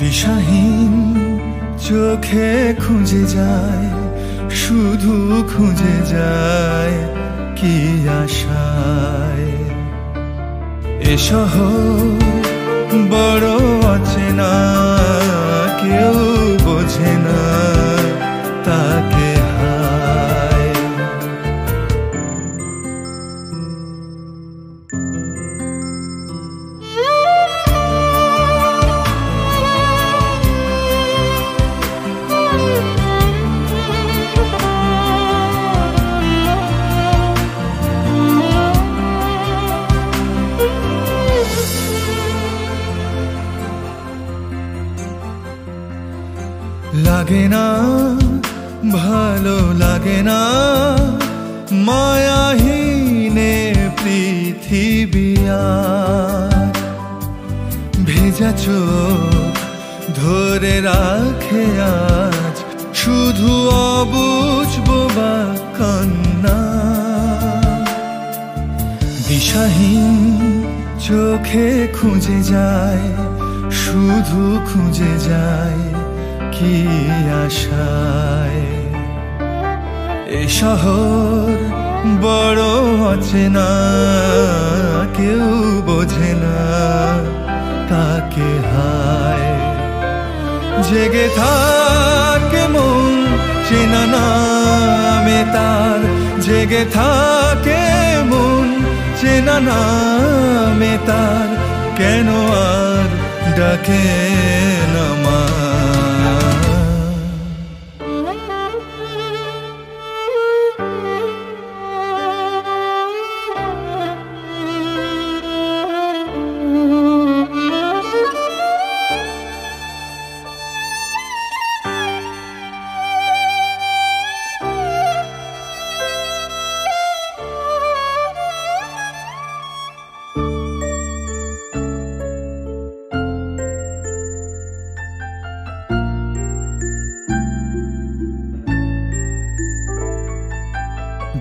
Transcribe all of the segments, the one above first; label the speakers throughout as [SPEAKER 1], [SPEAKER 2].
[SPEAKER 1] দিশাহীন চোখে খুঁজে যায়, শুধু খুঁজে যায় কি আশায়। এ শহর বড় অচেনা, কেউ বোঝে না তাকে হায়। লাগে না ভালো লাগে না মায়াহীনে পৃথিবী আর। ভেজা চোখ ধরে রাখে আজ শুধু অবুঝ বোবা কান্না। দিশাহীন চোখে খুঁজে যায়, শুধু খুঁজে যায় কি আশায়। এ শহর বড় অচেনা, কেউ বোঝে না তাকে হায়। জেগে থাকে মন চেনা নামে তার, জেগে থাকে মন চেনা নামে তার, কেন আর ডাকে না মা।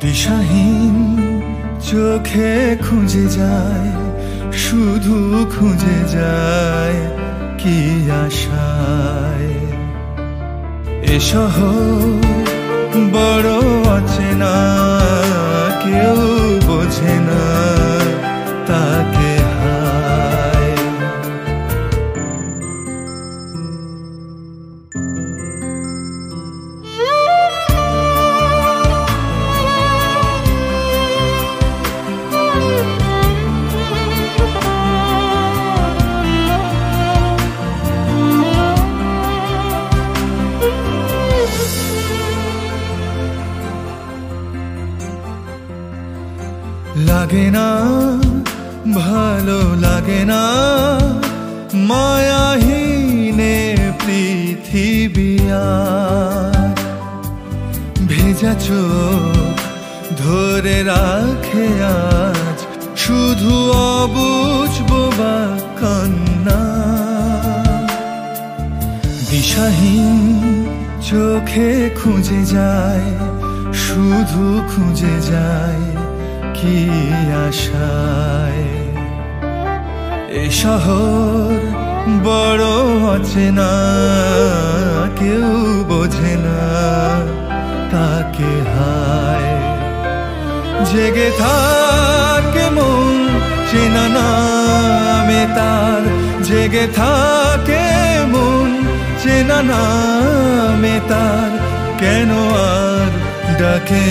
[SPEAKER 1] দিশাহীন চোখে খুঁজে যায়, শুধু খুঁজে যায় কি আশায়। এ শহর বড় অচেনা, কেউ বোঝে না তাকে হায়। লাগে না ভালো লাগে না মায়াহীনে পৃথিবী আর। ভেজা চোখ ধরে রাখে আজ শুধু অবুঝ বোবা কান্না। দিশাহীন চোখে খুঁজে যায়, শুধু খুঁজে যায় কি আশায়। এ শহর বড় অচেনা, কেউ বোঝে না তাকে হায়। জেগে থাকে মন চেনা নামে তার, জেগে থাকে মন চেনা নামে তার, কেন আর ডাকে